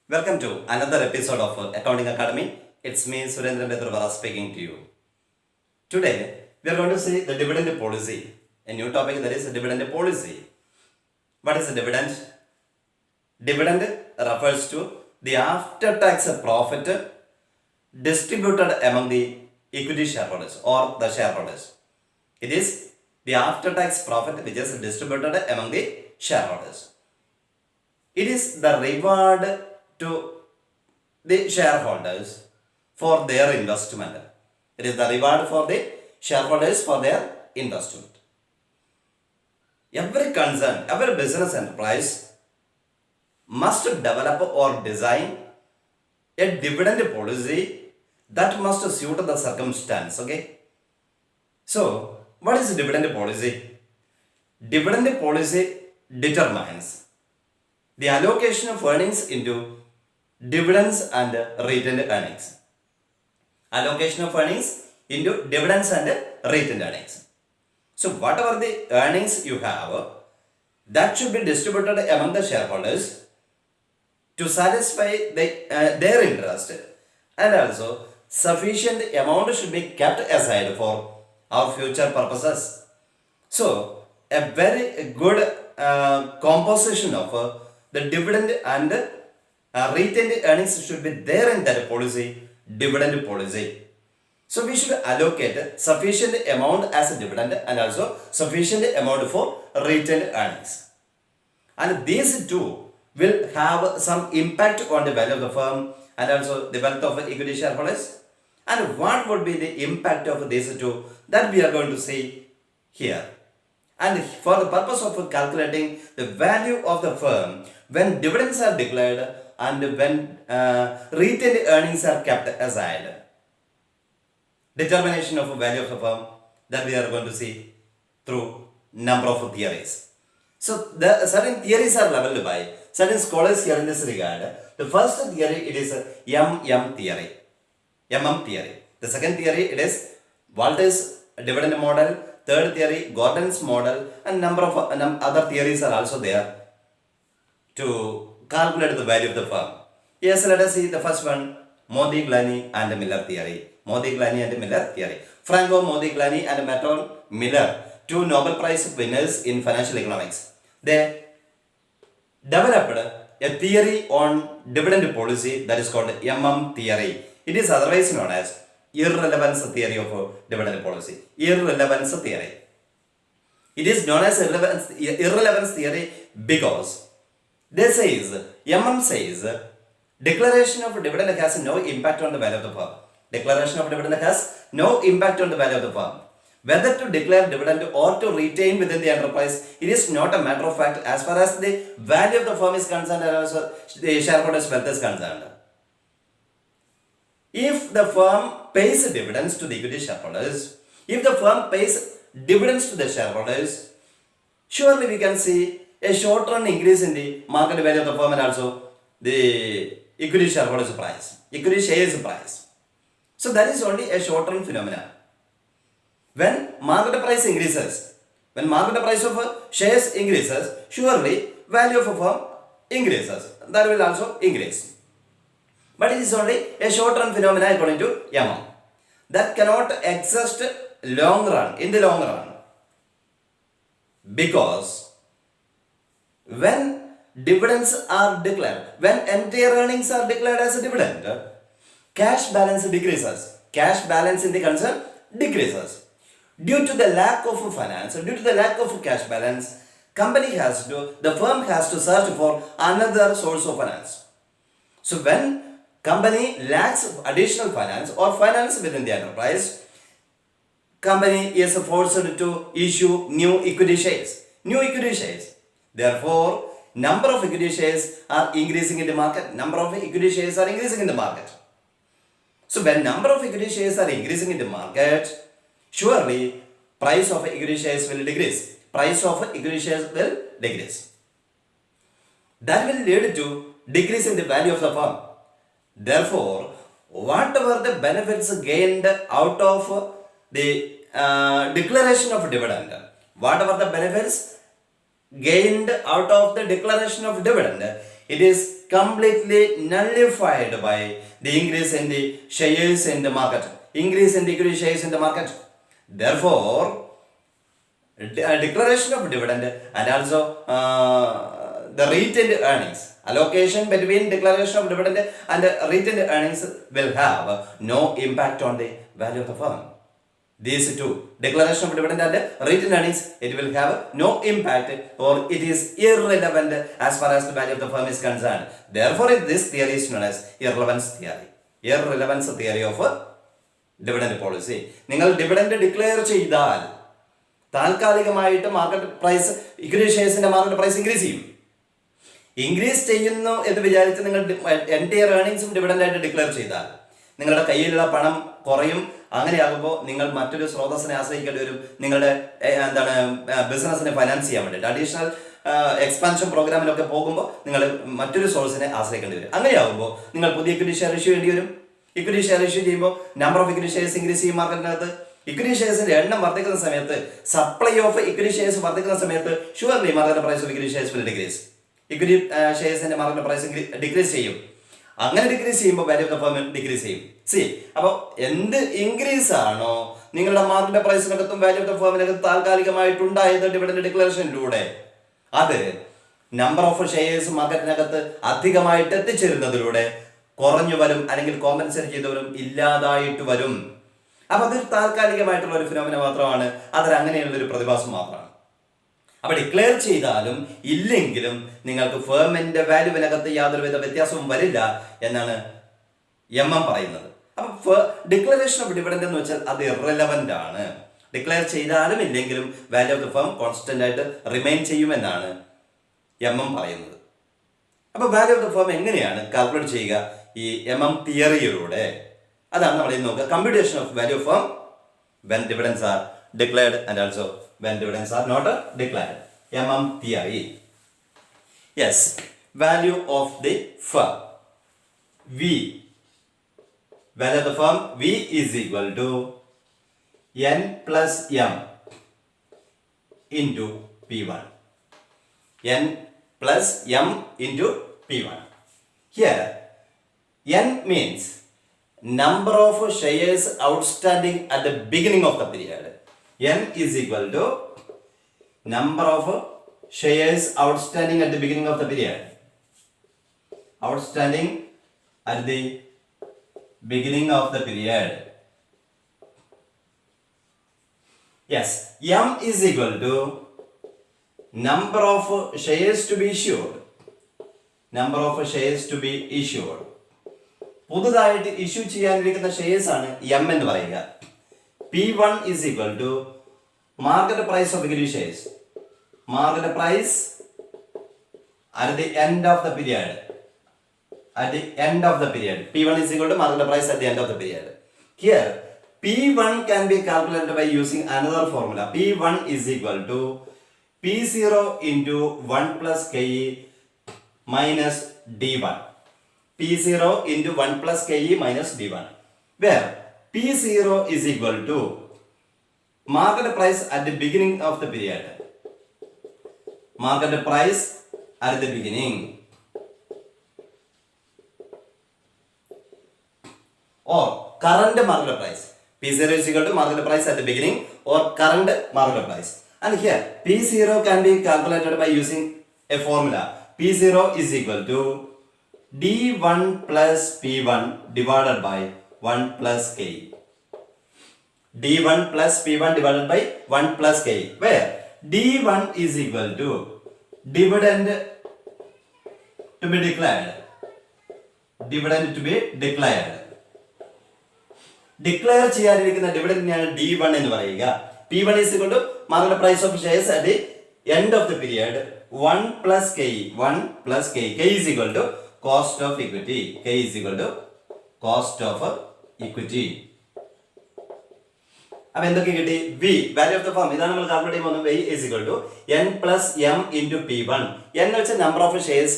Welcome to another episode of Accounting Academy. It's me, Surendra Bedravara, speaking to you. Today, we are going to see the dividend policy. A new topic, that is dividend policy. What is a dividend? Dividend refers to the after-tax profit distributed among the equity shareholders or the shareholders. It is the after-tax profit which is distributed among the shareholders. It is the reward to the shareholders for their investment. It is the reward for the shareholders for their investment. Every concern, every business enterprise must develop or design a dividend policy that must suit the circumstance. Okay. So, what is dividend policy? Dividend policy determines the allocation of earnings into dividends and retained earnings. Allocation of earnings into dividends and retained earnings. So whatever the earnings you have, that should be distributed among the shareholders to satisfy their interest, and also sufficient amount should be kept aside for our future purposes. So a very good composition of the dividend and retained earnings should be there in that policy, dividend policy. So we should allocate sufficient amount as a dividend and also sufficient amount for retained earnings. And these two will have some impact on the value of the firm and also the wealth of equity shareholders. And what would be the impact of these two, that we are going to see here. And for the purpose of calculating the value of the firm when dividends are declared and when retained earnings are kept aside, determination of value of the firm, that we are going to see through number of theories. So the certain theories are leveled by certain scholars here in this regard. The first theory, it is MM theory. MM theory. The second theory, it is Walter's dividend model. Third theory, Gordon's model, and number of other theories are also there to calculate the value of the firm. Yes, let us see the first one, Modigliani and Miller theory. Modigliani and Miller theory. Franco Modigliani and Merton Miller, two Nobel Prize winners in financial economics. They developed a theory on dividend policy that is called MM theory. It is otherwise known as irrelevance theory of dividend policy. Irrelevance theory. It is known as irrelevance theory because they says, MM says, declaration of dividend has no impact on the value of the firm. Declaration of dividend has no impact on the value of the firm. Whether to declare dividend or to retain within the enterprise, it is not a matter of fact as far as the value of the firm is concerned and also the shareholders' wealth is concerned. If the firm pays dividends to the equity shareholders, if the firm pays dividends to the shareholders, surely we can see a short-run increase in the market value of the firm and also the equity shareholders' price, equity shares price. So that is only a short-run phenomenon. When market price increases, when market price of shares increases, surely value of a firm increases. That will also increase. But it is only a short-run phenomenon according to Yama. That cannot exist long run, in the long run. Because when dividends are declared, when entire earnings are declared as a dividend, cash balance decreases. Cash balance in the concern decreases. Due to the lack of finance, due to the lack of cash balance, the firm has to search for another source of finance. So when company lacks additional finance or finance within the enterprise, company is forced to issue new equity shares. New equity shares. Therefore, number of equity shares are increasing in the market. Number of equity shares are increasing in the market. So when number of equity shares are increasing in the market, surely price of equity shares will decrease. Price of equity shares will decrease. That will lead to decrease in the value of the firm. Therefore, whatever the benefits gained out of the declaration of dividend, whatever the benefits gained out of the declaration of dividend, it is completely nullified by the increase in the shares in the market. Increase in the equity shares in the market. Therefore, declaration of dividend and also the retained earnings, allocation between declaration of dividend and retained earnings will have no impact on the value of the firm. These two, declaration of dividend and retained earnings, it will have no impact or it is irrelevant as far as the value of the firm is concerned. Therefore, this theory is known as irrelevance theory. Irrelevance theory of dividend policy. നിങ്ങൾ dividend declare ചെയ്താൽ താൽക്കാലികമായിട്ട് market price, equity ഷെയർസിന്റെ market price increase ചെയ്യും. Increase ചെയ്യുന്നു എന്ന് വിചാരിച്ച് നിങ്ങൾ entire ഏർണിങ്സും ഡിവിഡൻഡ് ആയിട്ട് ഡിക്ലെയർ ചെയ്താൽ നിങ്ങളുടെ കയ്യിലുള്ള പണം കുറയും. അങ്ങനെയാകുമ്പോൾ നിങ്ങൾ മറ്റൊരു സ്രോതസ്സിനെ ആശ്രയിക്കേണ്ടി വരും. നിങ്ങളുടെ ബിസിനസ്സിനെ ഫൈനാൻസ് ചെയ്യാൻ വേണ്ടിയിട്ട് അഡീഷണൽ എക്സ്പാൻഷൻ പ്രോഗ്രാമിലൊക്കെ പോകുമ്പോൾ നിങ്ങൾ മറ്റൊരു സോഴ്സിനെ ആശ്രയിക്കേണ്ടി വരും. അങ്ങനെയാകുമ്പോൾ നിങ്ങൾ പുതിയ ഇക്വിറ്റി ഷെയർ ഇഷ്യൂ ചെയ്യേണ്ടി വരും. ഇക്വിറ്റി ഷെയർ ഇഷ്യൂ ചെയ്യുമ്പോൾ number of equity shares increase ചെയ്യും മാർക്കറ്റിനകത്ത്. ഇക്വിറ്റി ഷെയർസിന്റെ എണ്ണം വർദ്ധിക്കുന്ന സമയത്ത്, സപ്ലൈ ഓഫ് ഇക്വിറ്റി ഷെയർസ് വർദ്ധിക്കുന്ന സമയത്ത് surely market price of equity shares will decrease. Equity ഷെയർസിന്റെ മാർക്കറ്റ് പ്രൈസ് ഡിക്രീസ് ചെയ്യും. അങ്ങനെ ഡിക്രീസ് ചെയ്യുമ്പോൾ value of the firm decrease ചെയ്യും. അപ്പോൾ എന്ത് ഇൻക്രീസ് ആണോ നിങ്ങളുടെ മാർക്കറ്റ് പ്രൈസിനകത്തും വാല്യൂ ഓഫ് ദ ഫേമിനകത്ത് താൽക്കാലികമായിട്ടുണ്ടായത് ഡിവിഡൻഡ് ഡിക്ലറേഷനിലൂടെ, അത് നമ്പർ ഓഫ് ഷെയർസ് മാർക്കറ്റിനകത്ത് അധികമായിട്ട് എത്തിച്ചേരുന്നതിലൂടെ കുറഞ്ഞു വരും, അല്ലെങ്കിൽ കോമ്പൻസേറ്റ് ചെയ്തവരും ഇല്ലാതായിട്ട് വരും. അപ്പൊ അത് താൽക്കാലികമായിട്ടുള്ള ഒരു ഫിനോമിന മാത്രമാണ്, അതൊരു അങ്ങനെയുള്ളൊരു പ്രതിഭാസം മാത്രമാണ്. അപ്പൊ ഡിക്ലെയർ ചെയ്താലും ഇല്ലെങ്കിലും നിങ്ങൾക്ക് ഫേമിന്റെ വാല്യൂവിനകത്ത് യാതൊരുവിധ വ്യത്യാസവും വരില്ല എന്നാണ് പറയുന്നത്. അപ്പൊ ഡിക്ലറേഷൻ ഓഫ് ഡിവിഡൻഡ് എന്ന് വെച്ചാൽ അത് ഇറലവന്റ് ആണ്. ഡിക്ലെയർ ചെയ്താലും ഇല്ലെങ്കിലും value of the firm constant ആയിട്ട് റിമെയിൻ ചെയ്യുമെന്നാണ് പറയുന്നത്. അപ്പൊ വാല്യൂ ഓഫ് ദ ഫേം എങ്ങനെയാണ് കാൽക്കുലേറ്റ് ചെയ്യുക ഈ തിയറിയിലൂടെ? അതാണ് നമ്മൾ ഇന്ന് നോക്കുക. Computation of value of firm when dividends are declared and also when dividends are not declared. theory. Yes, value of the firm. Value of the firm V is equal to N plus M into P1. N plus M into P1. Here, N means number of shares outstanding at the beginning of the period. N is equal to number of shares outstanding at the beginning of the period. Outstanding at the beginning of the period. Yes, M is equal to number of shares to be issued. Number of shares to be issued. പുതുതായിട്ട് issue ചെയ്യാനിരിക്കുന്ന shares ആണ് എന്ന് പറയുക. P1 is equal to market price of equity shares. Market price at the end of the period. At the end of the period. P1 is equal to market price at the end of the period. Here, P1 can be calculated by using another formula. P1 is equal to P0 into 1 plus KE minus D1. P0 into 1 plus KE minus D1, where P0 is equal to market price at the beginning of the period. Market price at the beginning, or current market price. P0 is equal to market price at the beginning or current market price. And here P0 can be calculated by using a formula. P0 is equal to D1 plus P1 divided by 1 plus K. D1 plus P1 divided by 1 plus K, where D1 is equal to dividend to be declared. Dividend to be declared. Declare ചെയ്യാനിരിക്കുന്ന ഡിവിഡൻഡിനെയാണ് D1 എന്ന് പറയുക. P1 is equal to market price of shares at the end of the period. 1 plus K. 1 plus K. K is equal to cost of equity. K is equal to cost of equity. അപ്പോൾ എന്തൊക്കെ കിട്ടി? V, value of the firm, ഇതാണ് നമ്മൾ calculate ചെയ്യുമ്പോൾ V is equal to N plus M into P1. N എന്ന് വെച്ചാൽ number of shares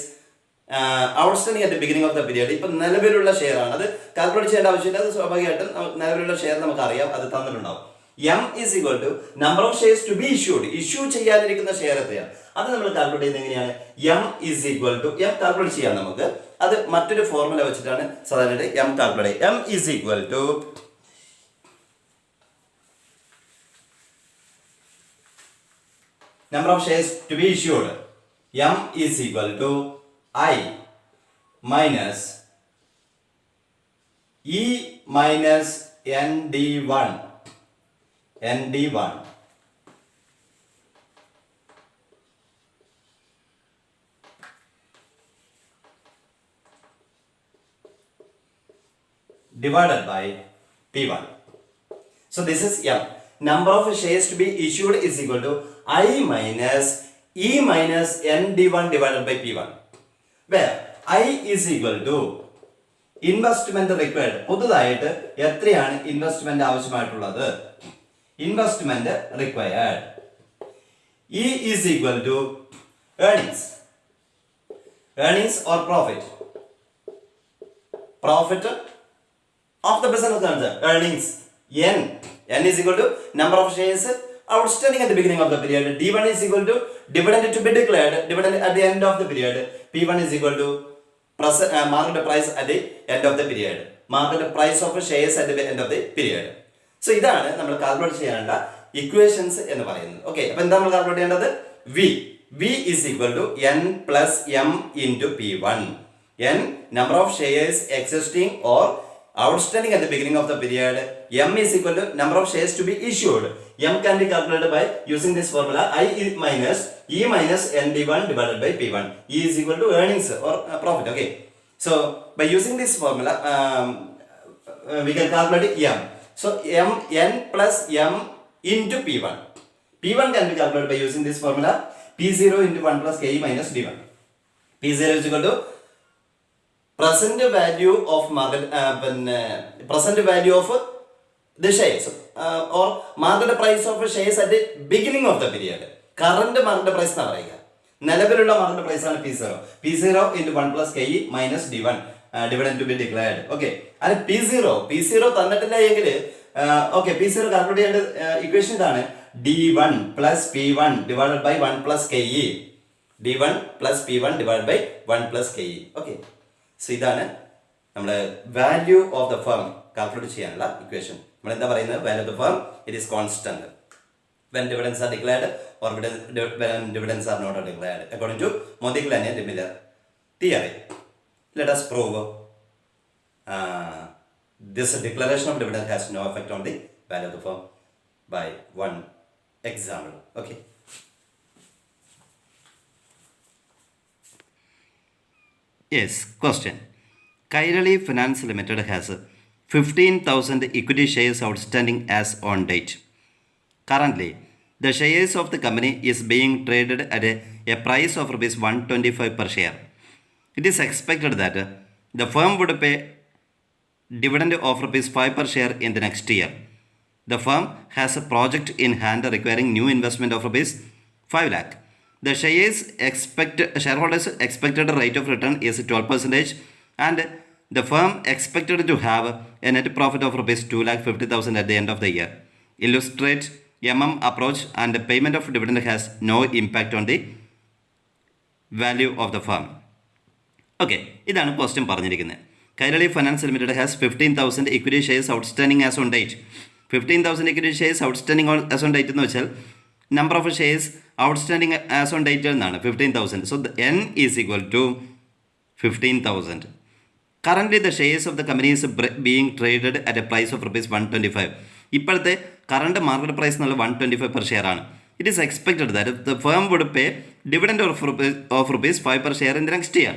outstanding at the beginning of the period. ഇപ്പം നിലവിലുള്ള ഷെയർ ആണ്, അത് കാൽക്കുലേറ്റ് ചെയ്യേണ്ട ആവശ്യമില്ല. അത് സ്വാഭാവികമായിട്ടും നിലവിലുള്ള ഷെയർ നമുക്ക് അറിയാം, അത് തന്നിട്ടുണ്ടാവും. M is equal to number of shares to be issued. Issue ചെയ്യാനിരിക്കുന്ന ഷെയർ എത്രയാണ്, അത് നമ്മൾ കാൽക്കുലേറ്റ് ചെയ്യുന്നത് എങ്ങനെയാണ്? M is equal to M calculate ചെയ്യാം നമുക്ക്. അത് മറ്റൊരു ഫോർമുല വെച്ചിട്ടാണ് സാധാരണ M calculate. M is equal to number of shares to be issued. M is equal to I minus E minus ND1 divided by P1. So this is M. Number of shares to be issued is equal to I minus E minus ND1 divided by P1, where I is equal to investment required. പുതുതായിട്ട് എത്രയാണ് investment ആവശ്യമായിട്ടുള്ളത്? Investment required. E is equal to earnings or profit of the business concern. Earnings n is equal to number of shares outstanding at the beginning of the period. D1 is equal to dividend to be declared, dividend at the end of the period. P1 is equal to market price at the end of the period, market price of shares at the end of the period. So ഇതാണ് നമ്മൾ calculate ചെയ്യേണ്ട equations എന്ന് പറയുന്നത്. Okay, അപ്പോൾ എന്താ നമ്മൾ calculate ചെയ്യേണ്ടത്? V is equal to n plus m into P1. n number of shares existing or outstanding at the beginning of the period. M is equal to number of shares to be issued. M can be calculated by using this formula. I minus E minus ND1 divided by P1. E is equal to earnings or profit. Okay. So by using this formula, we can calculate M. So n plus M into P1. P1 can be calculated by using this formula. P0 into 1 plus Ke minus D1. P0 is equal to present value of market, present value of the shares or market price of shares at the beginning of the period. Current market price എന്നാണ് പറയുക. നിലവിലുള്ള market price ആണ് P0 into 1 plus Ke minus D1 dividend to be declared. Okay, അത് P0 തന്നിട്ടില്ല എങ്കിൽ P0 calculate ചെയ്യേണ്ട equation ഇതാണ്. D1 plus P1 divided by 1 plus Ke. D1 plus P1 divided by 1 plus Ke. Okay. So ഇതാണ് നമ്മുടെ value of the firm calculate ചെയ്യാനുള്ള equation. നമ്മൾ എന്താ പറയുന്നത്? Value of the firm it is constant when dividends are declared or when dividends are not declared according to Modigliani and Miller theory. Let us prove this declaration of dividend has no effect on the value of the firm by one example. Okay. Yes, question. Kairali Finance Limited has 15,000 equity shares outstanding as on date. Currently, the shares of the company is being traded at a price of rupees 125 per share. It is expected that the firm would pay dividend of rupees 5 per share in the next year. The firm has a project in hand requiring new investment of rupees 5 lakh. The shareholders expected rate of return is 12% and the firm expected to have a net profit of rupees 2,50,000 at the end of the year. Illustrate approach and the payment of dividend has no impact on the value of the firm. Okay, ഇതാണ് question പറഞ്ഞിരിക്കുന്നത്. Kairali finance limited has 15,000 equity shares outstanding as on date. 15,000 equity shares outstanding as on date എന്ന് വെച്ചാൽ number of shares outstanding as on date എന്നാണ് 15,000. So the n is equal to 15,000. Currently the shares of the company is being traded at a price of rupees 125. ഇപ്പോഴത്തെ current market price എന്നുള്ള 125 per share ആണ്. It is expected that the firm would pay dividend of rupees 5 per share in the next year.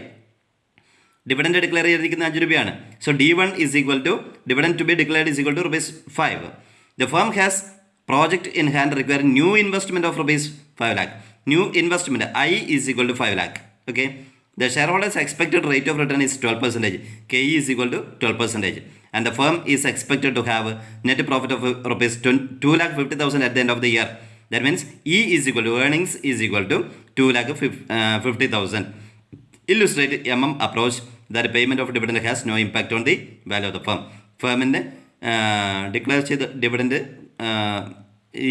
Dividend declare ചെയ്തിരിക്കുന്നത് 5 രൂപയാണ്. So D1 is equal to dividend to be declared is equal to rupees 5. The firm has project in hand requiring new investment of rupees 5 lakh. New investment I is equal to 5 lakh. Okay. The shareholders expected rate of return is 12%. Ke is equal to 12%. And the firm is expected to have net profit of rupees 2,50,000 at the end of the year. That means E is equal to earnings is equal to 2,50,000. Illustrate approach that payment of dividend has no impact on the value of the firm. ഫേമിൻ്റെ declare ചെയ്ത dividend ഈ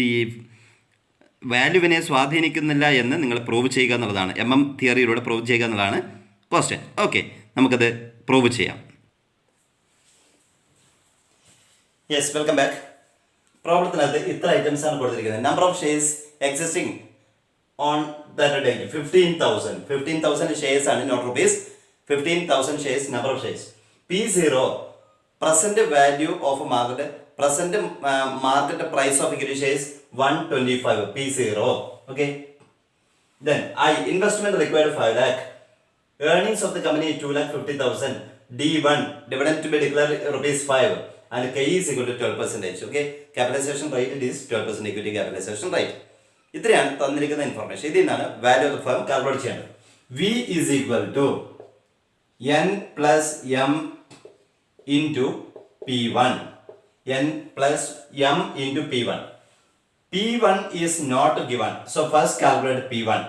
വാല്യൂവിനെ സ്വാധീനിക്കുന്നില്ല എന്ന് നിങ്ങൾ prove ചെയ്യുക എന്നുള്ളതാണ്. തിയറിയിലൂടെ prove ചെയ്യുക എന്നുള്ളതാണ് ക്വസ്റ്റ്യൻ. ഓക്കെ, നമുക്കത് പ്രൂവ് ചെയ്യാം. Yes, welcome back. പ്രോബ്ലത്തിനകത്ത് ഇത്ര ഐറ്റംസ് ആണ് കൊടുത്തിരിക്കുന്നത്. Number of shares existing on that date 15,000 shares ആണ്, not rupees. 15,000 shares, number of shares. P0 present value of market, present market price of equity shares 125 P0. Okay, then I investment required 5 lakh, earnings of the company 2,50,000, D1 dividend to be declared rupees 5 and K is equal to 12%. Okay, capitalization rate is 12% equity capitalization rate. ഇത്രയാണ് തന്നിരിക്കുന്ന information. ഇതിൽ നിന്നാണ് value of the firm calculate ചെയ്യേണ്ടത്. V is equal to N plus M into P1. N plus M into P1. P1 is not given. So first calculate P1.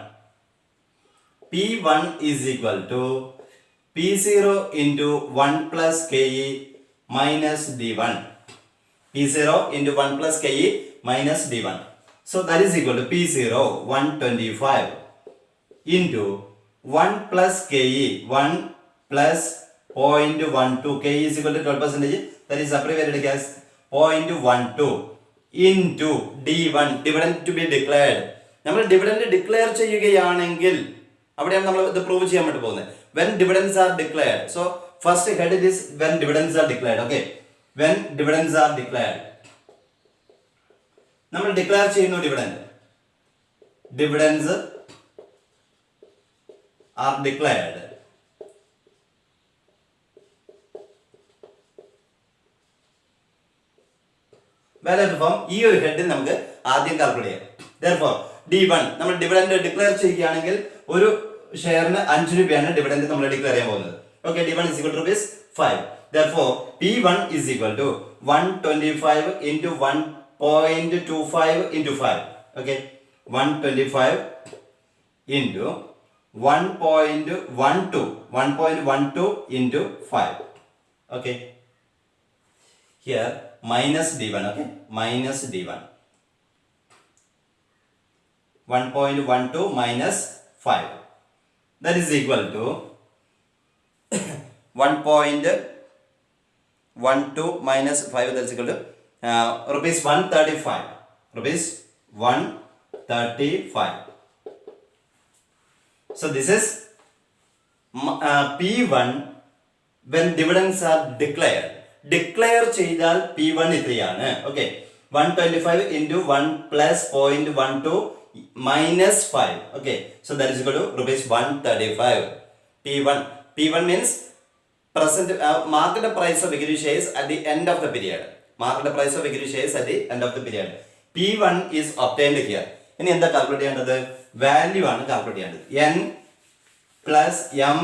P1 is equal to P0 into 1 plus KE minus D1. P0 into 1 plus KE minus D1. So that is equal to P0 125 into 1 plus KE 1 plus 0.12. KE is equal to 12%. That is abbreviated as 0.12 into D1 dividend to be declared. നമ്മൾ dividend declare ചെയ്യുകയാണെങ്കിൽ അവിടെയാണ് നമ്മൾ ഇത് prove ചെയ്യാൻ വേണ്ടി പോകുന്നത്. When dividends are declared. So first head is when dividends are declared. Okay, when dividends are declared. നമ്മൾ declare ചെയ്യുന്നു dividend. Dividends are declared. Value of firm ഈ ഒരു ഹെഡിൽ നമുക്ക് ആദ്യം കാൽക്കുലേറ്റ് ചെയ്യാം. Therefore D1 നമ്മൾ ഡിവിഡൻഡ് ഡിക്ലെയർ ചെയ്യുകയാണെങ്കിൽ ഒരു ഷെയറിന് 5 രൂപയാണ് ഡിവിഡൻഡ് നമ്മൾ ഡിക്ലെയർ ചെയ്യാൻ പോകുന്നത്. Okay, D1 is equal to rupees 5. Therefore P1 is equal to 125 into 1.25 into 5. Okay, 125 into 1.12 into 5. Okay, here minus D1. Okay, minus D1. 1.12 minus 5. That is equal to 1.12 minus 5. That is equal to rupees 135. Rupees 135. So this is P1 when dividends are declared. Declare ചെയ്താൽ P1 ഇത്രയാണ്. Okay, 125 into 1 plus 0.12 minus 5. Okay, so that is equal to rupees 135. P1 means present market price of equity shares at the end of the period. Market price of equity shares at the end of the period. P1 is obtained here. ഇനി എന്താ calculate ചെയ്യേണ്ടത്? Value ആണ് calculate ചെയ്യേണ്ടത്. N plus M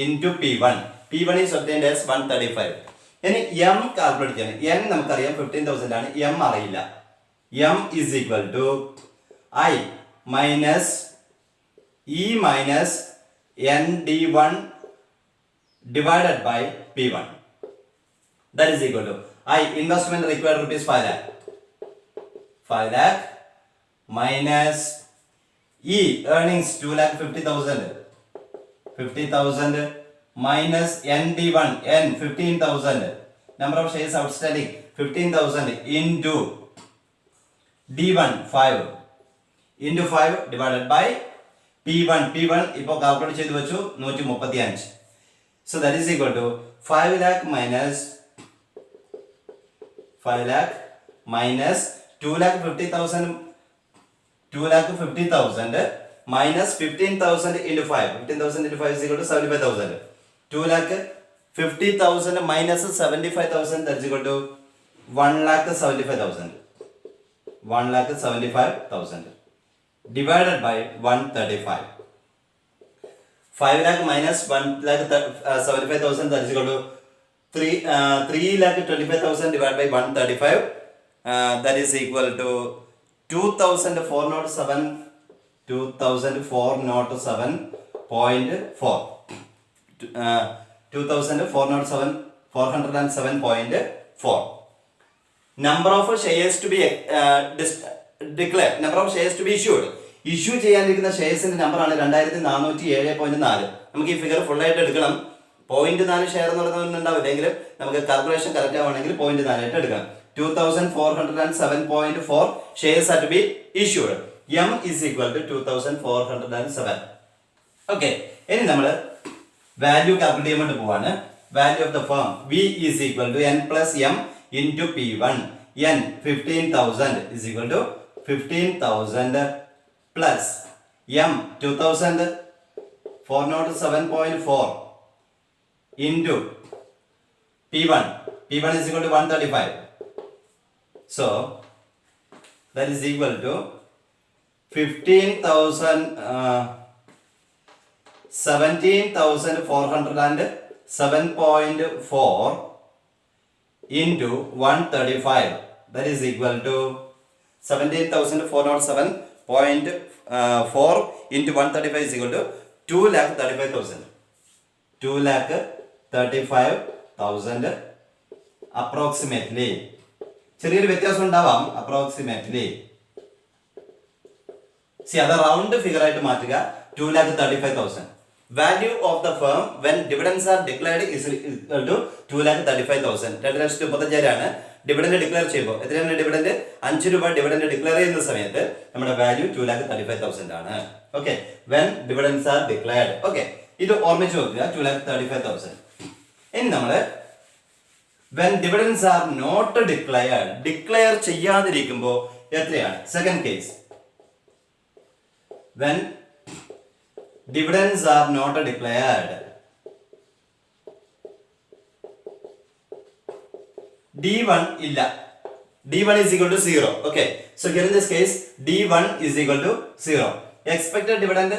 into P1. P1 is obtained as 135. ഇനി M calculate ചെയ്യണം. N നമുക്കറിയാം 15,000 ആണ്. M അറിയില്ല. M is equal to I minus E minus ND1 divided by P1. That is equal to I investment required rupees 5 lakh. 5 lakh minus E earnings 2,50,000. 50,000 minus ND1 N 15,000. Number of shares outstanding 15,000 into D1 5 into 5 divided by P1. P1 ഇപ്പോൾ calculate ചെയ്തു വെച്ചു 135. So that is equal to 5 lakh minus 2,50,000 minus 15,000 into 5. 15,000 into 5 is equal to 75,000. 2,50,000 minus 75,000, that is equal to 1,75,000. 1,75,000 divided by 135. 5 lakh minus 1,75,000, that is equal to 3,25,000 divided by 135. That is equal to 2,407. 2,407.4. 2,407.4. Number of shares to be declare number of shares to be issued. Issue ചെയ്യാനിരിക്കുന്ന ഷെയർസിന്റെ നമ്പറാണ് 2407.4. നമുക്ക് ഈ figure full ആയിട്ട് എടുക്കണം. 0.4 share എന്ന് പറയുന്നുണ്ടാവില്ല എങ്കിലും നമുക്ക് കാൽക്കുലേഷൻ കറക്റ്റ് ആവണമെങ്കിൽ 0.4 ആയിട്ട് എടുക്കണം. 2407.4 shares are to be issued. M is equal to 2407. Okay, ഇനി നമ്മൾ വാല്യൂ കാൽക്കുലേറ്റ് ചെയ്യാൻ വേണ്ടി പോവാണ്. Value of the firm V is equal to N plus M into P1. N 15,000 is equal to 15,000 plus M 2000 407.4 into P1. P1 is equal to 135. So that is equal to 17,407.4 into 135. That is equal to 17,407.4 into 135 is equal to 2,35,000. 2,35,000 approximately. ചെറിയൊരു വ്യത്യാസം ഉണ്ടാവാം. Approximately അത് round figure ആയിട്ട് മാറ്റുക. 2,35,000. Value of the firm when dividends are declared is equal to 2,35,000. 2,35,000 dividend declare ചെയ്യുമ്പോൾ എത്രയാണ് dividend? 5 രൂപ dividend declare ചെയ്യുന്ന സമയത്ത് നമ്മുടെ വാല്യൂ 2,35,000 ആണ്. Okay, when dividends are declared. Okay, ഇത് ഓർമ്മിച്ച് വെക്കുക. 2,35,000. ഇനി നമ്മള് when dividends are not declared, declare ചെയ്യാതിരിക്കുമ്പോൾ എത്രയാണ്? Second case, when dividends are not declared, D1 ഇല്ല. D1 is equal to 0. Okay, so here in this case D1 is equal to 0. Expected dividend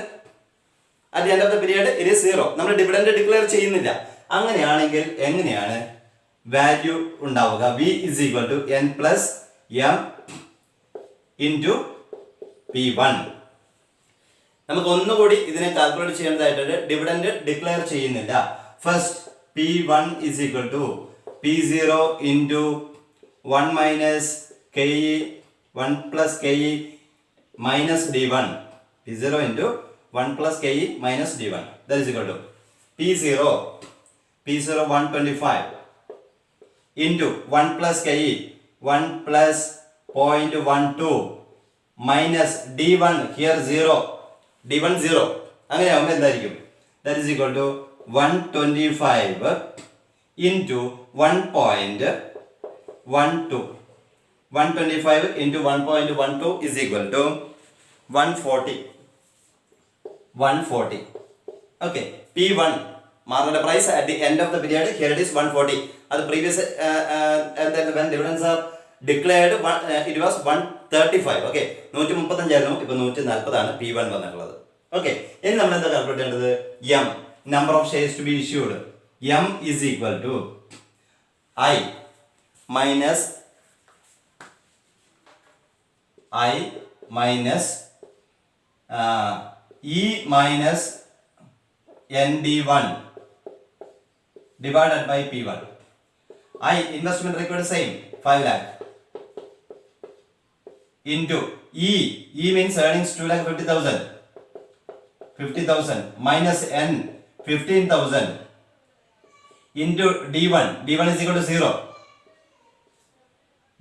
at the end of the period it is 0. നമ്മൾ dividend declare ചെയ്യുന്നില്ല. അങ്ങനെയാണെങ്കിൽ എങ്ങനെയാണ് value ഉണ്ടാവുക? V is equal to N plus M into P1. നമുക്ക് ഒന്നുകൂടി ഇതിനെ calculate ചെയ്യേണ്ടതായിട്ടുണ്ട്. Dividend declare ചെയ്യുന്നില്ല. First P1 is equal to P0 into 1 minus KE 1 plus KE minus D1. P0 into 1 plus KE minus D1. That is equal to P0 125 into 1 plus KE 1 plus 0.12 minus D1 here 0. D1 0. അങ്ങനെ ആവുമ്പോൾ എന്തായിരിക്കും? That is equal to 125 into 1.12. 125 into 1.12 is equal to 140. 140. Okay, P1 market price at the end of the period, here it is 140. At the previous and then when dividends are declared it was 135. Okay, 135 ആയിരുന്നു. ഇപ്പോൾ 140 ആണ് P1 വന്നിട്ടുള്ളത്. Okay, ഇനി നമ്മൾ എന്താ calculate ചെയ്യേണ്ടത്? M number of shares to be issued. M is equal to I minus E minus ND1 divided by P1. I investment required same 5 lakh into E means earnings 2,50,000. 50,000 minus N 15,000 into D1 is equal to 0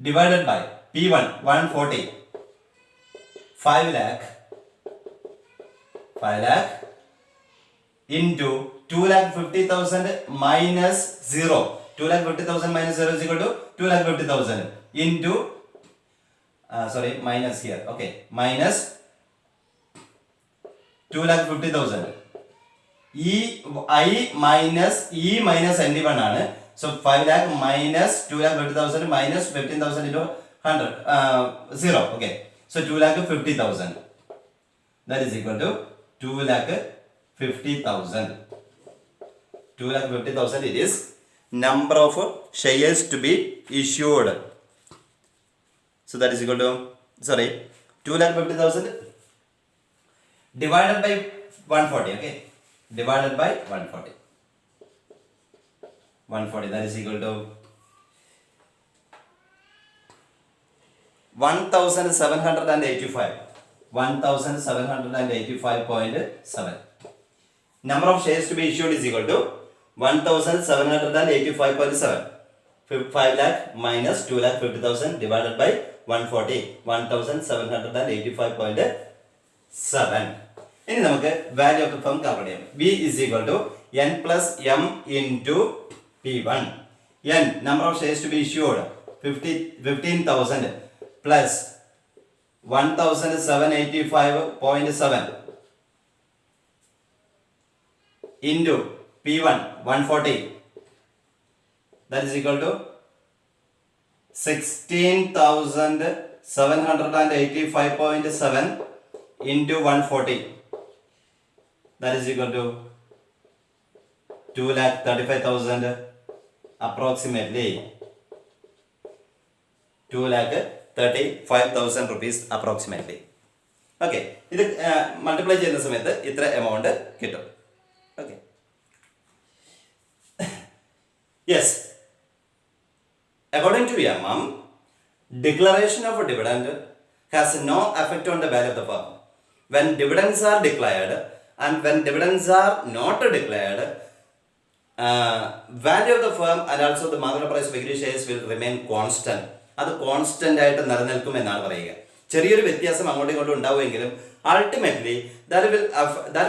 divided by P1 140. 5 lakh into 2,50,000 minus 0. 2,50,000 minus 0 is equal to 2,50,000 into minus here. Okay, minus 2,50,000. I minus E minus ND1 ആണ്. So 5 lakh minus 2,50,000 minus 15,000 into 100 0. Okay, so 2,50,000. That is equal to 2,50,000. 2,50,000 it is number of shares to be issued. So that is equal to 2,50,000 divided by 140. Okay, divided by 140. 140 that is equal to 1785. 1785.7. Number of shares to be issued is equal to 1785.7. 5 lakh minus 2 lakh 50,000 divided by 140. 1785.7. ഇനി നമുക്ക് value of the firm calculate ചെയ്യാം. V is equal to n plus m into P1. N, number of shares to be issued, 15,000 plus 1785.7 into P1, 140. That is equal to 16,785.7 into 140. That is equal to 2,35,000 approximately. 2,35,000 rupees approximately. Okay, ഇത് multiply ചെയ്യുന്ന സമയത്ത് ഇത്ര amount കിട്ടും. Okay, yes, according to MM, declaration of a dividend has no effect on the value of the firm. When dividends are declared and when dividends are not declared, value of the firm and also the market price of equity shares will remain constant. അത് constant ആയിട്ട് നിലനിൽക്കും എന്നാണ് പറയുക. ചെറിയൊരു വ്യത്യാസം അങ്ങോട്ടും ഇങ്ങോട്ടും ഉണ്ടാവുമെങ്കിലും ultimately that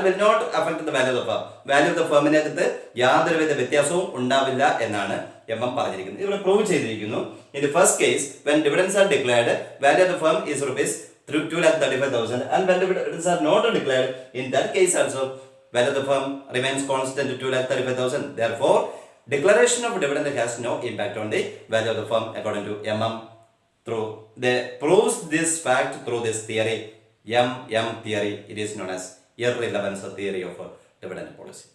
will not affect the value of the firm. Value of the ഫേമിനകത്ത് യാതൊരുവിധ വ്യത്യാസവും ഉണ്ടാവില്ല എന്നാണ് MM പറഞ്ഞിരിക്കുന്നത്. ഇവിടെ പ്രൂവ് ചെയ്തിരിക്കുന്നു. In the first case when dividends are declared, value of the firm is rupees 2,35,000, and when dividends are not declared, in that case also value of the firm remains constant 2,35,000. Therefore, declaration of dividend has no impact on the value of the firm according to MM. They proves this fact through this theory, MM theory. It is known as irrelevance theory of dividend policy.